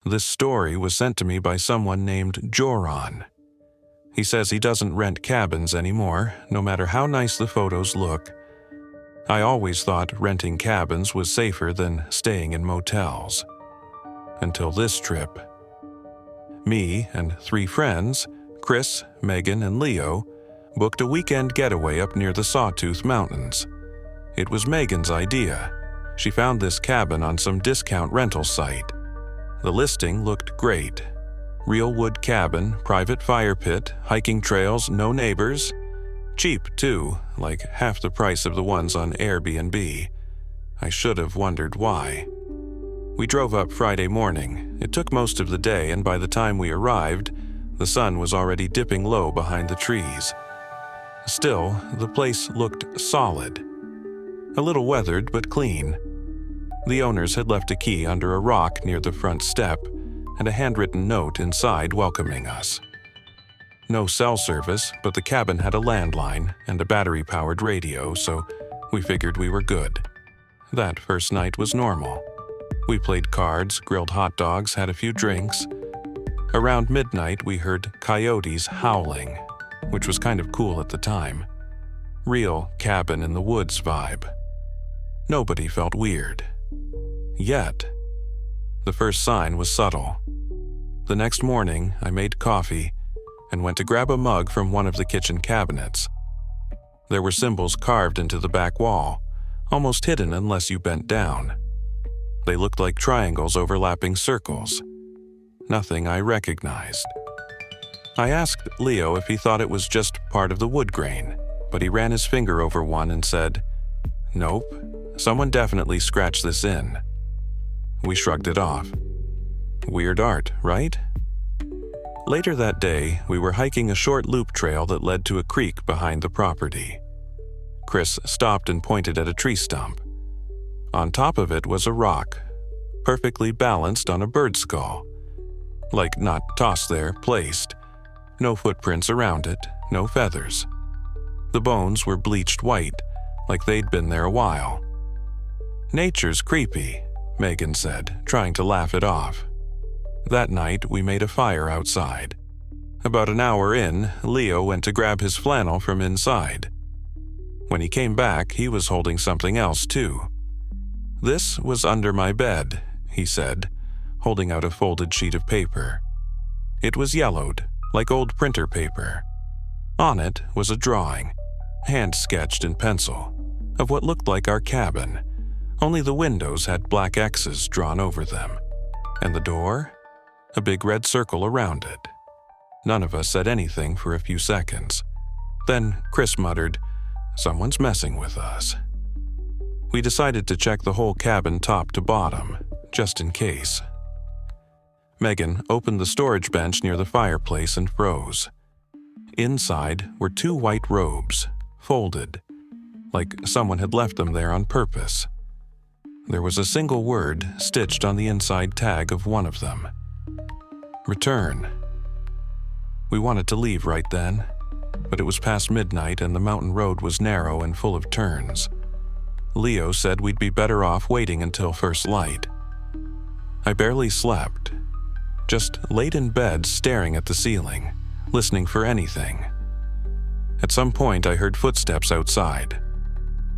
This story was sent to me by someone named Joran. He says he doesn't rent cabins anymore, no matter how nice the photos look. I always thought renting cabins was safer than staying in motels. Until this trip. Me and 3 friends, Chris, Megan, and Leo, booked a weekend getaway up near the Sawtooth Mountains. It was Megan's idea. She found this cabin on some discount rental site. The listing looked great. Real wood cabin, private fire pit, hiking trails, no neighbors. Cheap, too, like half the price of the ones on Airbnb. I should have wondered why. We drove up Friday morning. It took most of the day, and by the time we arrived, the sun was already dipping low behind the trees. Still, the place looked solid. A little weathered, but clean. The owners had left a key under a rock near the front step, and a handwritten note inside welcoming us. No cell service, but the cabin had a landline and a battery-powered radio, so we figured we were good. That first night was normal. We played cards, grilled hot dogs, had a few drinks. Around midnight, we heard coyotes howling, which was kind of cool at the time. Real cabin in the woods vibe. Nobody felt weird. Yet. The first sign was subtle. The next morning, I made coffee and went to grab a mug from one of the kitchen cabinets. There were symbols carved into the back wall, almost hidden unless you bent down. They looked like triangles overlapping circles. Nothing I recognized. I asked Leo if he thought it was just part of the wood grain, but he ran his finger over one and said, "Nope, someone definitely scratched this in." We shrugged it off. Weird art, right? Later that day, we were hiking a short loop trail that led to a creek behind the property. Chris stopped and pointed at a tree stump. On top of it was a rock, perfectly balanced on a bird skull. Like not tossed there, placed. No footprints around it, no feathers. The bones were bleached white, like they'd been there a while. "Nature's creepy," Megan said, trying to laugh it off. That night, we made a fire outside. About an hour in, Leo went to grab his flannel from inside. When he came back, he was holding something else too. "This was under my bed," he said, holding out a folded sheet of paper. It was yellowed, like old printer paper. On it was a drawing, hand-sketched in pencil, of what looked like our cabin, only the windows had black X's drawn over them. And the door? A big red circle around it. None of us said anything for a few seconds. Then Chris muttered, "Someone's messing with us." We decided to check the whole cabin top to bottom, just in case. Megan opened the storage bench near the fireplace and froze. Inside were 2 white robes, folded, like someone had left them there on purpose. There was a single word stitched on the inside tag of one of them. Return. We wanted to leave right then, but it was past midnight and the mountain road was narrow and full of turns. Leo said we'd be better off waiting until first light. I barely slept, just laid in bed staring at the ceiling, listening for anything. At some point I heard footsteps outside.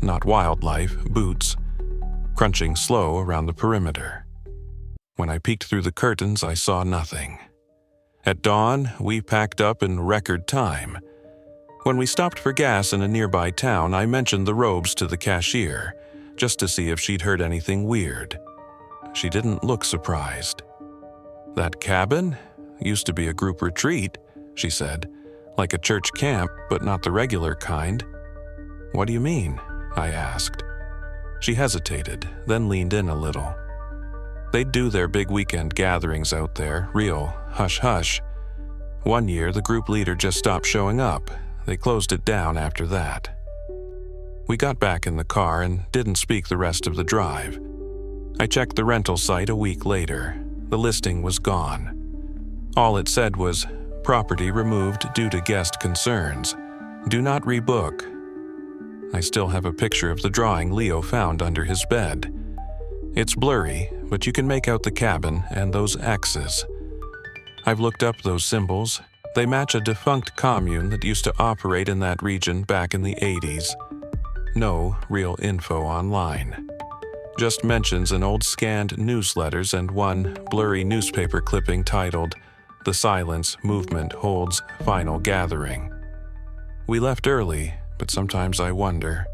Not wildlife, boots, crunching slow around the perimeter. When I peeked through the curtains, I saw nothing. At dawn, we packed up in record time. When we stopped for gas in a nearby town, I mentioned the robes to the cashier, just to see if she'd heard anything weird. She didn't look surprised. "That cabin used to be a group retreat," she said, "like a church camp, but not the regular kind." "What do you mean?" I asked. She hesitated, then leaned in a little. They'd do their big weekend gatherings out there, real hush-hush. One year, the group leader just stopped showing up. They closed it down after that. We got back in the car and didn't speak the rest of the drive. I checked the rental site a week later. The listing was gone. All it said was, "Property removed due to guest concerns. Do not rebook." I still have a picture of the drawing Leo found under his bed. It's blurry, but you can make out the cabin and those X's. I've looked up those symbols. They match a defunct commune that used to operate in that region back in the 80s. No real info online. Just mentions in old scanned newsletters and one blurry newspaper clipping titled, "The Silence Movement Holds Final Gathering." We left early, but sometimes I wonder,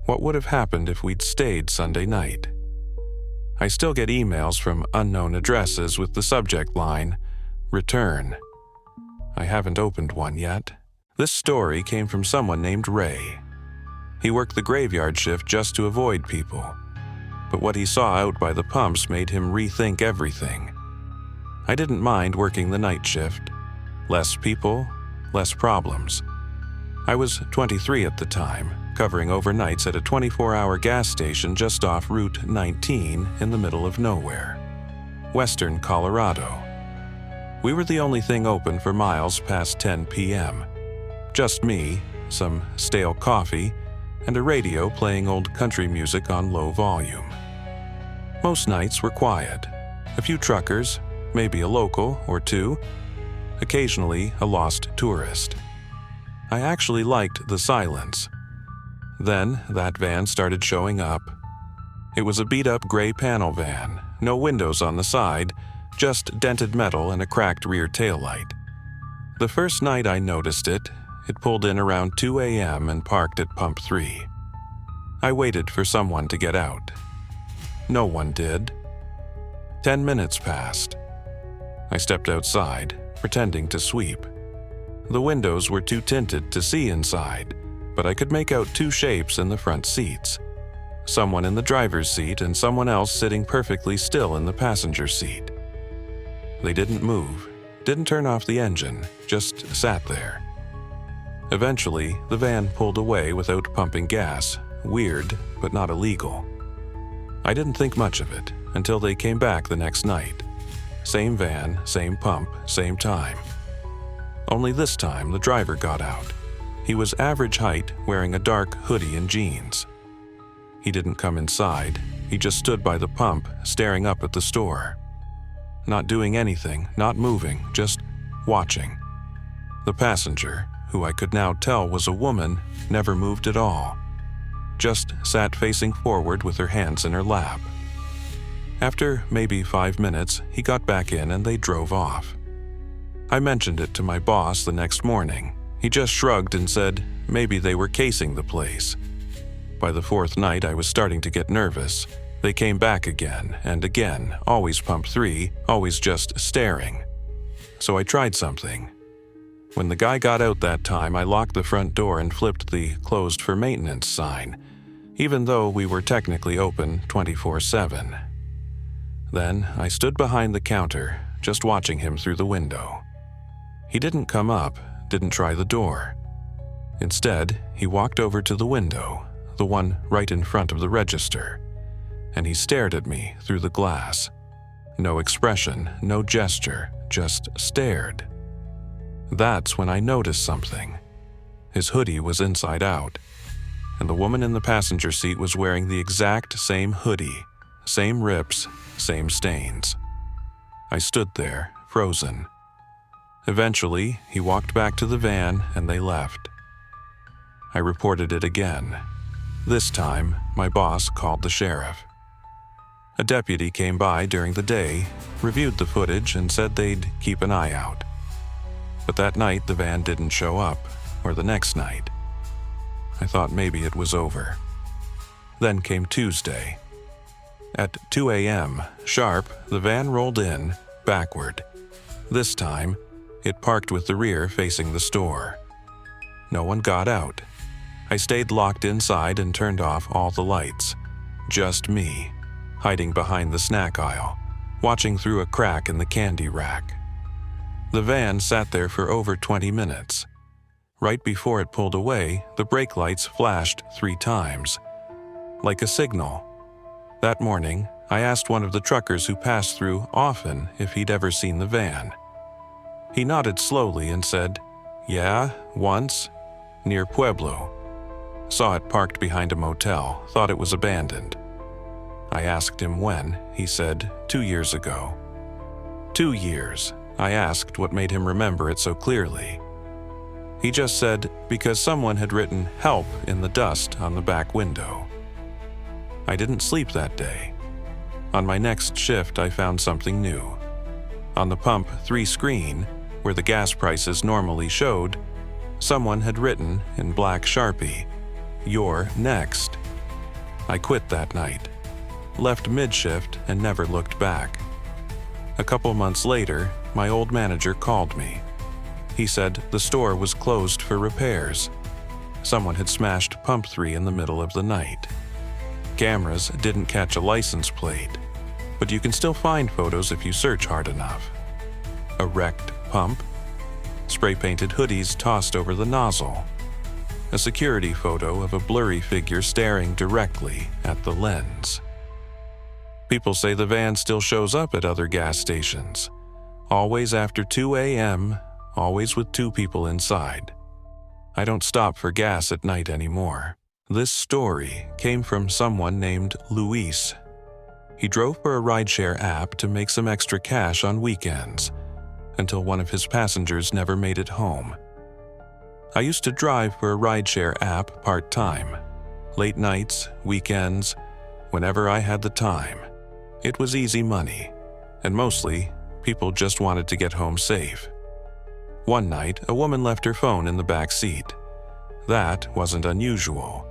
what would have happened if we'd stayed Sunday night? I still get emails from unknown addresses with the subject line, "Return." I haven't opened one yet. This story came from someone named Ray. He worked the graveyard shift just to avoid people. But what he saw out by the pumps made him rethink everything. I didn't mind working the night shift. Less people, less problems. I was 23 at the time, covering overnights at a 24-hour gas station just off Route 19 in the middle of nowhere. Western Colorado. We were the only thing open for miles past 10 p.m. Just me, some stale coffee, and a radio playing old country music on low volume. Most nights were quiet. A few truckers, maybe a local or two, occasionally a lost tourist. I actually liked the silence. Then that van started showing up. It was a beat-up gray panel van, no windows on the side, just dented metal and a cracked rear taillight. The first night I noticed it, it pulled in around 2 a.m. and parked at Pump 3. I waited for someone to get out. No one did. 10 minutes passed. I stepped outside, pretending to sweep. The windows were too tinted to see inside, but I could make out two shapes in the front seats. Someone in the driver's seat and someone else sitting perfectly still in the passenger seat. They didn't move, didn't turn off the engine, just sat there. Eventually, the van pulled away without pumping gas. Weird, but not illegal. I didn't think much of it until they came back the next night. Same van, same pump, same time. Only this time the driver got out. He was average height, wearing a dark hoodie and jeans. He didn't come inside. He just stood by the pump, staring up at the store. Not doing anything, not moving, just watching. The passenger, who I could now tell was a woman, never moved at all. Just sat facing forward with her hands in her lap. After maybe 5 minutes, he got back in and they drove off. I mentioned it to my boss the next morning. He just shrugged and said maybe they were casing the place. By the fourth night, I was starting to get nervous. They came back again and again, always Pump 3, always just staring. So I tried something. When the guy got out that time, I locked the front door and flipped the "closed for maintenance" sign, even though we were technically open 24/7. Then I stood behind the counter, just watching him through the window. He didn't come up, didn't try the door. Instead, he walked over to the window, the one right in front of the register, and he stared at me through the glass. No expression, no gesture, just stared. That's when I noticed something. His hoodie was inside out, and the woman in the passenger seat was wearing the exact same hoodie, same rips, same stains. I stood there, frozen. Eventually, he walked back to the van and they left. I reported it again. This time, my boss called the sheriff. A deputy came by during the day, reviewed the footage, and said they'd keep an eye out. But that night, the van didn't show up, or the next night. I thought maybe it was over. Then came Tuesday. At 2 a.m., sharp, the van rolled in, backward. This time, it parked with the rear facing the store. No one got out. I stayed locked inside and turned off all the lights. Just me, hiding behind the snack aisle, watching through a crack in the candy rack. The van sat there for over 20 minutes. Right before it pulled away, the brake lights flashed 3 times, like a signal. That morning, I asked one of the truckers who passed through often if he'd ever seen the van. He nodded slowly and said, "Yeah, once, near Pueblo. Saw it parked behind a motel, thought it was abandoned." I asked him when. He said, 2 years ago. 2 years. I asked what made him remember it so clearly. He just said, because someone had written "help" in the dust on the back window. I didn't sleep that day. On my next shift, I found something new. On the pump 3 screen, where the gas prices normally showed, someone had written in black Sharpie, "You're next." I quit that night, left mid-shift, and never looked back. A couple months later, my old manager called me. He said the store was closed for repairs. Someone had smashed pump 3 in the middle of the night. Cameras didn't catch a license plate, but you can still find photos if you search hard enough. A wrecked pump, spray-painted hoodies tossed over the nozzle, a security photo of a blurry figure staring directly at the lens. People say the van still shows up at other gas stations, always after 2 a.m., always with 2 people inside. I don't stop for gas at night anymore. This story came from someone named Luis. He drove for a rideshare app to make some extra cash on weekends, until one of his passengers never made it home. I used to drive for a rideshare app part-time, late nights, weekends, whenever I had the time. It was easy money, and mostly, people just wanted to get home safe. One night, a woman left her phone in the back seat. That wasn't unusual.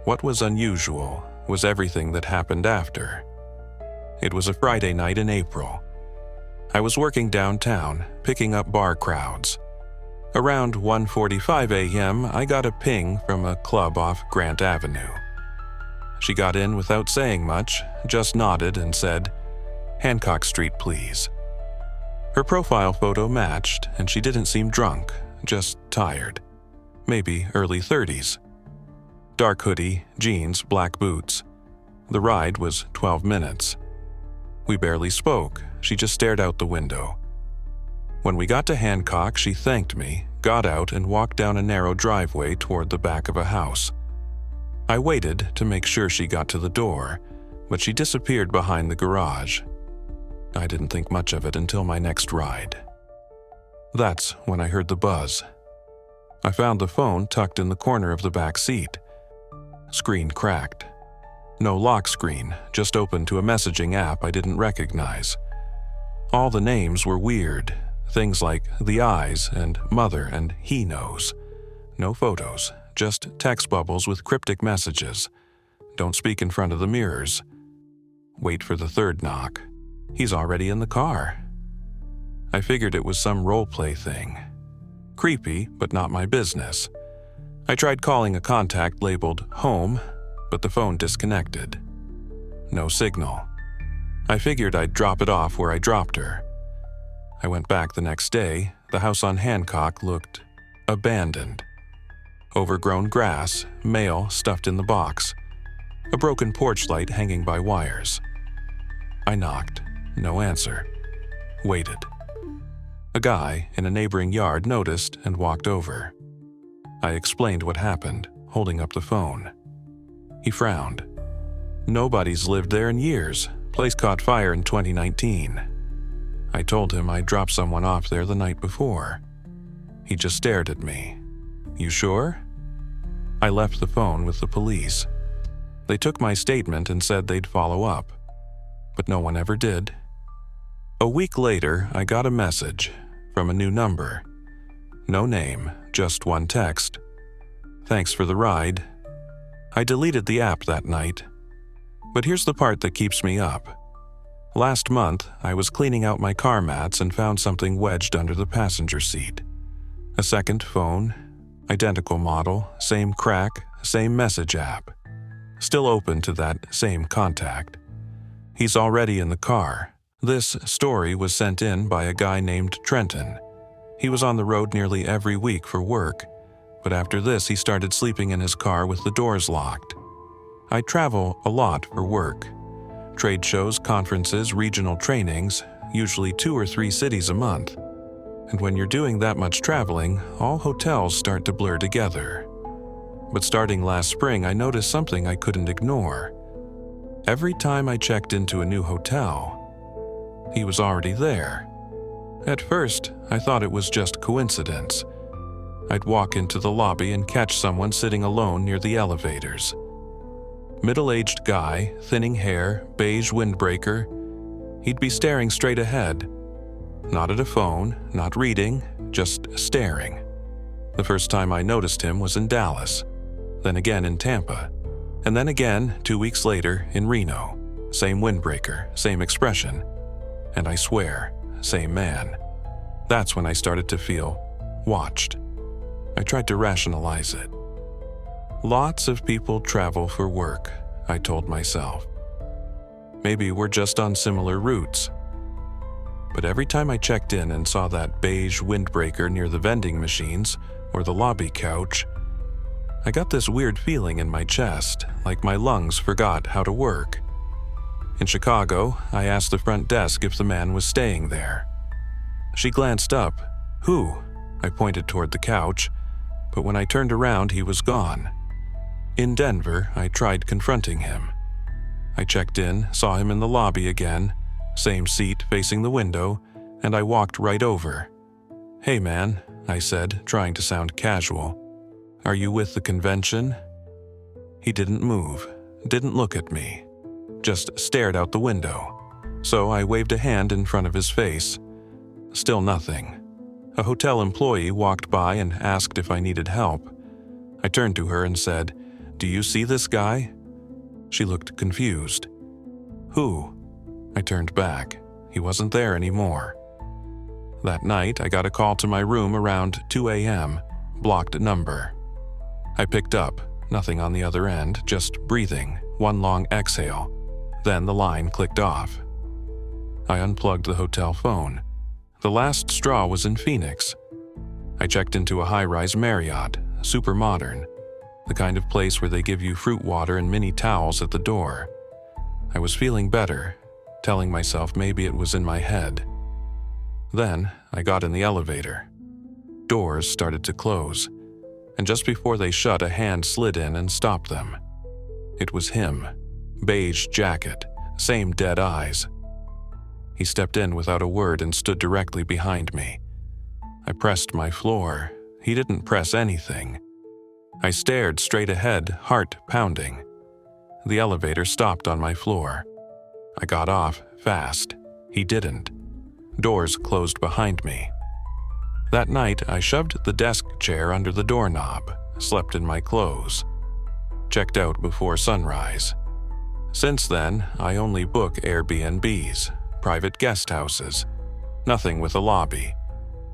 What was unusual was everything that happened after. It was a Friday night in April. I was working downtown, picking up bar crowds. Around 1:45 a.m., I got a ping from a club off Grant Avenue. She got in without saying much, just nodded and said, "Hancock Street, please." Her profile photo matched, and she didn't seem drunk, just tired. Maybe early 30s. Dark hoodie, jeans, black boots. The ride was 12 minutes. We barely spoke. She just stared out the window. When we got to Hancock, she thanked me, got out, and walked down a narrow driveway toward the back of a house. I waited to make sure she got to the door, but she disappeared behind the garage. I didn't think much of it until my next ride. That's when I heard the buzz. I found the phone tucked in the corner of the back seat. Screen cracked. No lock screen, just open to a messaging app I didn't recognize. All the names were weird, things like The Eyes and Mother and He Knows. No photos, just text bubbles with cryptic messages. Don't speak in front of the mirrors. Wait for the third knock. He's already in the car. I figured it was some roleplay thing. Creepy, but not my business. I tried calling a contact labeled Home, but the phone disconnected. No signal. I figured I'd drop it off where I dropped her. I went back the next day. The house on Hancock looked abandoned. Overgrown grass, mail stuffed in the box, a broken porch light hanging by wires. I knocked. No answer. Waited. A guy in a neighboring yard noticed and walked over. I explained what happened, holding up the phone. He frowned. Nobody's lived there in years. Place caught fire in 2019. I told him I dropped someone off there the night before. He just stared at me. You sure? I left the phone with the police. They took my statement and said they'd follow up, but no one ever did. A week later, I got a message from a new number. No name, just one text. Thanks for the ride. I deleted the app that night. But here's the part that keeps me up. Last month, I was cleaning out my car mats and found something wedged under the passenger seat. A second phone, identical model, same crack, same message app. Still open to that same contact. He's already in the car. This story was sent in by a guy named Trenton. He was on the road nearly every week for work, but after this he started sleeping in his car with the doors locked. I travel a lot for work. Trade shows, conferences, regional trainings, usually 2 or 3 cities a month. And when you're doing that much traveling, all hotels start to blur together. But starting last spring, I noticed something I couldn't ignore. Every time I checked into a new hotel, he was already there. At first, I thought it was just coincidence. I'd walk into the lobby and catch someone sitting alone near the elevators. Middle-aged guy, thinning hair, beige windbreaker. He'd be staring straight ahead. Not at a phone, not reading, just staring. The first time I noticed him was in Dallas, then again in Tampa, and then again 2 weeks later in Reno. Same windbreaker, same expression. And I swear, same man. That's when I started to feel watched. I tried to rationalize it. Lots of people travel for work, I told myself. Maybe we're just on similar routes. But every time I checked in and saw that beige windbreaker near the vending machines or the lobby couch, I got this weird feeling in my chest, like my lungs forgot how to work. In Chicago, I asked the front desk if the man was staying there. She glanced up. Who? I pointed toward the couch, but when I turned around, he was gone. In Denver, I tried confronting him. I checked in, saw him in the lobby again, same seat facing the window, and I walked right over. "Hey man," I said, trying to sound casual. "Are you with the convention?" He didn't move, didn't look at me, just stared out the window. So I waved a hand in front of his face. Still nothing. A hotel employee walked by and asked if I needed help. I turned to her and said, "Do you see this guy?" She looked confused. "Who?" I turned back. He wasn't there anymore. That night, I got a call to my room around 2 a.m., blocked number. I picked up, nothing on the other end, just breathing, one long exhale. Then the line clicked off. I unplugged the hotel phone. The last straw was in Phoenix. I checked into a high-rise Marriott, super modern, the kind of place where they give you fruit water and mini towels at the door. I was feeling better, telling myself maybe it was in my head. Then I got in the elevator. Doors started to close, and just before they shut, a hand slid in and stopped them. It was him, beige jacket, same dead eyes. He stepped in without a word and stood directly behind me. I pressed my floor. He didn't press anything. I stared straight ahead, heart pounding. The elevator stopped on my floor. I got off fast. He didn't. Doors closed behind me. That night, I shoved the desk chair under the doorknob, slept in my clothes, checked out before sunrise. Since then, I only book Airbnbs, private guest houses, nothing with a lobby.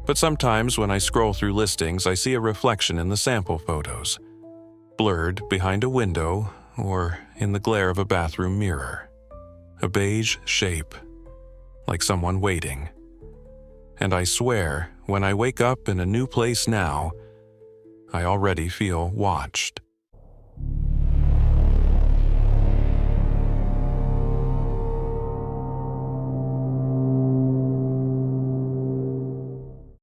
But sometimes when I scroll through listings, I see a reflection in the sample photos, blurred behind a window or in the glare of a bathroom mirror. A beige shape, like someone waiting. And I swear, when I wake up in a new place now, I already feel watched.